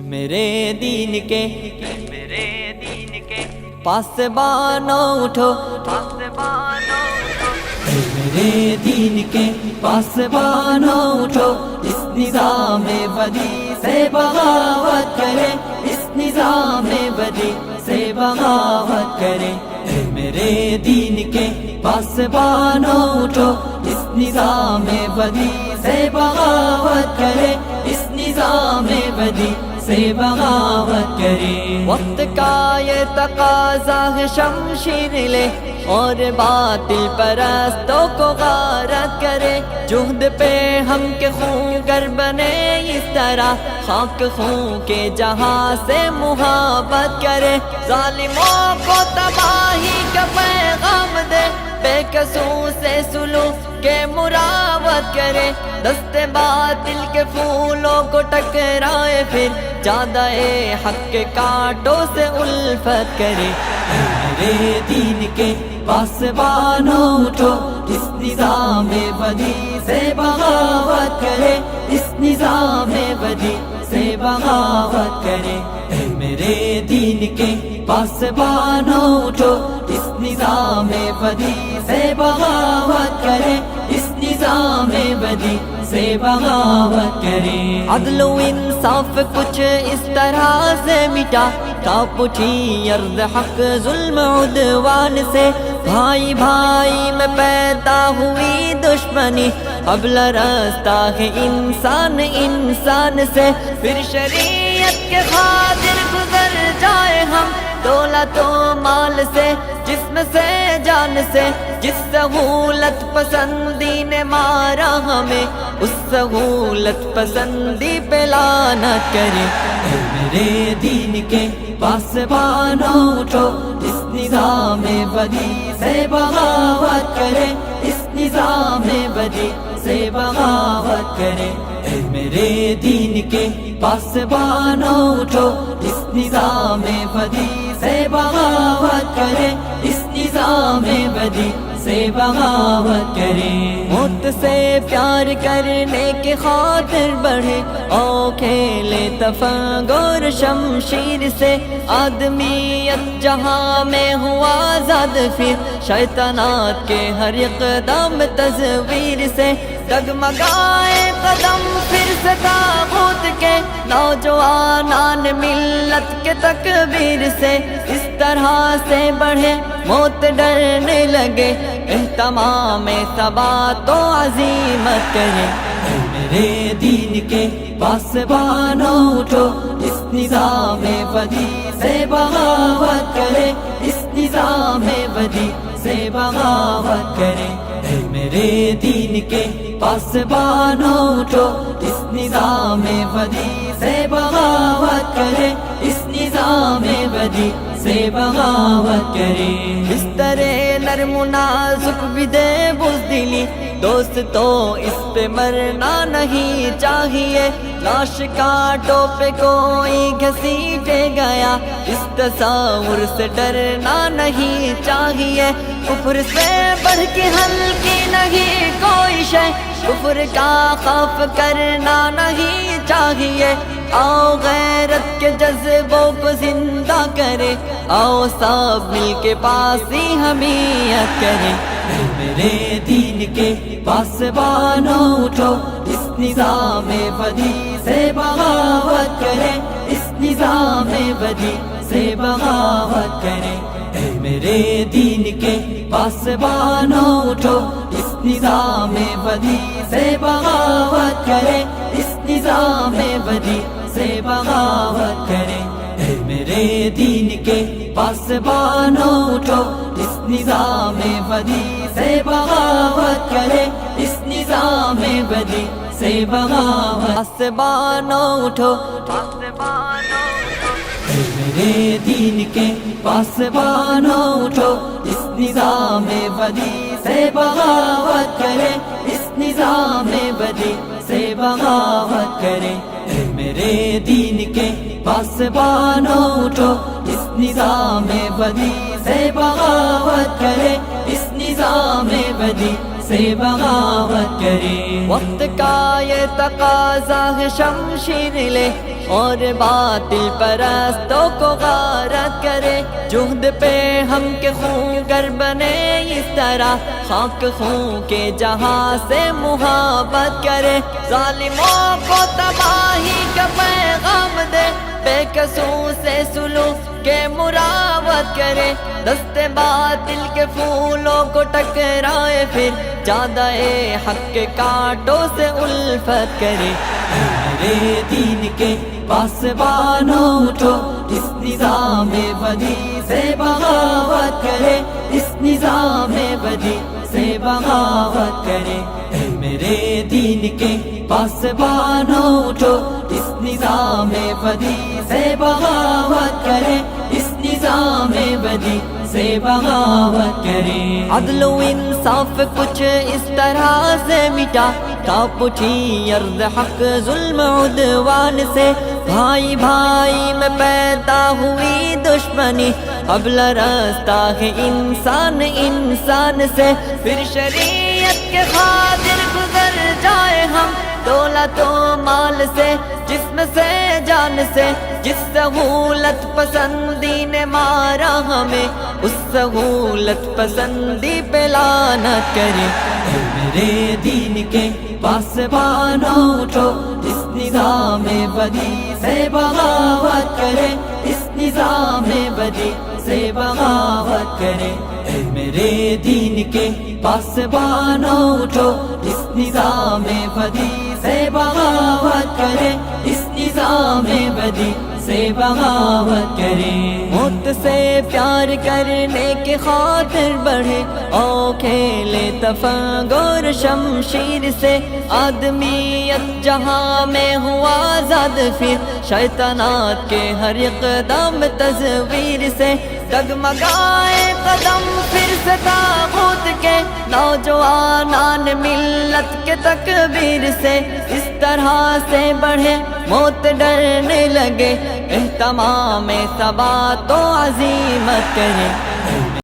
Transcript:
میرے دین کے پاسبانوں اٹھو، میرے دین کے پاسبانوں اٹھو، اس نظام بدی سے بغاوت کرے، اس نظام بدی سے بغاوت کرے۔ میرے دین کے پاسبانوں اٹھو، اس نظام بدی سے بغاوت کرے، اس نظام بدی سے بغاوت کرے۔ وقت کا یہ تقاضا ہے شمشیر لے اور باطل پرستوں کو غارت کرے، جہد پہ ہم کے خون گر بنے اس طرح، خاک خون کے جہاں سے محبت کرے، ظالموں کو تباہی کا پیغام دے، بے قصور سے سلوک کے مراوت کرے، دست باطل کے پھولوں کو ٹکرائے، پھر جادہ حق کے کانٹوں سے الفت کرے۔ میرے دین کے پاسبانوں اٹھو، اس نظام بدی سے بغاوت کرے، اس نظام بدی سے بغاوت کرے۔ میرے دین کے پاسبانوں اٹھو، اس نظام بدی سے بغاوت کرے، اس نظام بدی سے بغاوت کرے۔ عدل و انصاف کچھ اس طرح سے مٹا، کانپ اٹھی ارض حق ظلم عدوان سے، بھائی بھائی میں پیدا ہوئی دشمنی، اب لرزتا ہے انسان انسان سے، پھر شریعت کے خاطر گزر جائے ہم دولت و مال سے، جسم سے جان سے، جس سہولت پسندی نے مارا ہمیں، اس سہولت پسندی پہ لعنت کرے۔ میرے دین کے پاسبانوں اٹھو، اس نظام بدی سے بغاوت کرے، اس نظام بدی سے بغاوت کرے۔ میرے دین کے پاسبانوں اٹھو، اس نظام بدی سے بغاوت کرے، اس نظام بدی سے بغاوت کرے۔ موت سے پیار کرنے کے خاطر بڑھے، او کھیلے تفنگ اور شمشیر سے، آدمیت جہاں میں ہوا آزاد، پھر شیطانات کے ہر اقدام تصویر سے، ڈگمگائے قدم پھر سے تاغوت کے، نوجوانان ملت کے تکبیر سے، اس طرح سے بڑھے موت ڈرنے لگے، اہتمام ثبات و عزیمت کرے۔ میرے دین کے پاسبانوں اٹھو، اس نظام بدی سے بغاوت کرے، اس نظام بدی سے بغاوت کرے۔ میرے دین کے پاسبانوں اٹھو، اس نظام بدی سے بغاوت کرے، اس نظام بدی سے بغاوت کرے۔ اس طرح نرم و نازک بھی دے بزدلی، دوست تو اس پہ مرنا نہیں چاہیے، لاش کانٹوں پہ کوئی گھسیٹے گیا، اس تصور سے ڈرنا نہیں چاہیے، کفر سے بڑھ کے ہلکی نہیں کوئی شے، کفر کا خوف کرنا نہیں چاہیے، آؤ غیرت کے جذبوں کو زندہ کرے، آؤ سب مل کے پاس ہی حمیت کرے۔ میرے دین کے پاسبانوں اٹھو، اس نظام بدی سے بغاوت کرے، اس نظام بدی سے بغاوت کرے۔ میرے دین کے پاسبانوں اٹھو، اس نظام بدی سے بغاوت کرے، اس نظام بدی سے بغاوت کرے۔ میرے دین کے پاسبانوں اٹھو، اس نظام بدی سے بغاوت کرے، اس نظام بدی سے بغاوت۔ پاسبانوں اٹھو، میرے دین کے پاسبانوں اٹھو، اس نظام بدی سے بغاوت کرے، اس نظام بدی سے بغاوت کرے۔ میرے دین کے پاسبانوں اٹھو، اس نظام بدی سے بغاوت کرے، اس نظام بدی سے بغاوت کرے۔ وقت کا یہ تقاضا ہے شمشیر لے اور باطل پرستوں کو غارت کرے، جہد پہ ہم کے خون گر بنے اس طرح، خاک خون کے جہاں سے محبت کرے، ظالموں کو تباہی کا پیغام دے، بے قصور سے سلوک کے مراوت کرے، دست باطل کے پھولوں کو ٹکرائے، پھر جادہ حق کے کانٹوں سے الفت کرے۔ میرے دین کے پاسبانوں اٹھو، اس نظام بدی سے بغاوت کرے، اس نظام بدی سے بغاوت کرے۔ اے میرے دین کے پاسبانوں اٹھو، اس نظام بدی سے بغاوت کرے، اس نظام بدی سے بغاوت کرے۔ عدل و انصاف کچھ اس طرح سے مٹا، کانپ اٹھی ارض حق ظلم عدوان سے، بھائی بھائی میں پیدا ہوئی دشمنی، اب لرزتا ہے انسان انسان سے، پھر شریعت کے خاطر گزر جائے ہم دولت و مال سے، جسم سے جان سے، جس سہولت پسندی نے مارا ہمیں، اس سہولت پسندی پہ لعنت کرے۔ اے میرے دین کے پاسبانوں اٹھو، اس نظام بدی سے بغاوت کرے، اس نظام بدی سے بغاوت کرے۔ اے میرے دین کے پاسبانوں اٹھو، اس نظام بدی سے بغاوت کرے، اس نظام بدی سے بغاوت کرے۔ موت سے پیار کرنے کے خاطر بڑھے، او کھیلے تفنگر شمشیر سے، آدمیت جہاں میں ہوا آزاد، پھر شیطانات کے ہر اقدام تصویر سے، ڈگمگائے قدم پھر سے طاغوت کے، نوجوانان ملت کے تکبیر سے، اس طرح سے بڑھے موت ڈرنے لگے، اہتمام ثبات و عزیمت کرے۔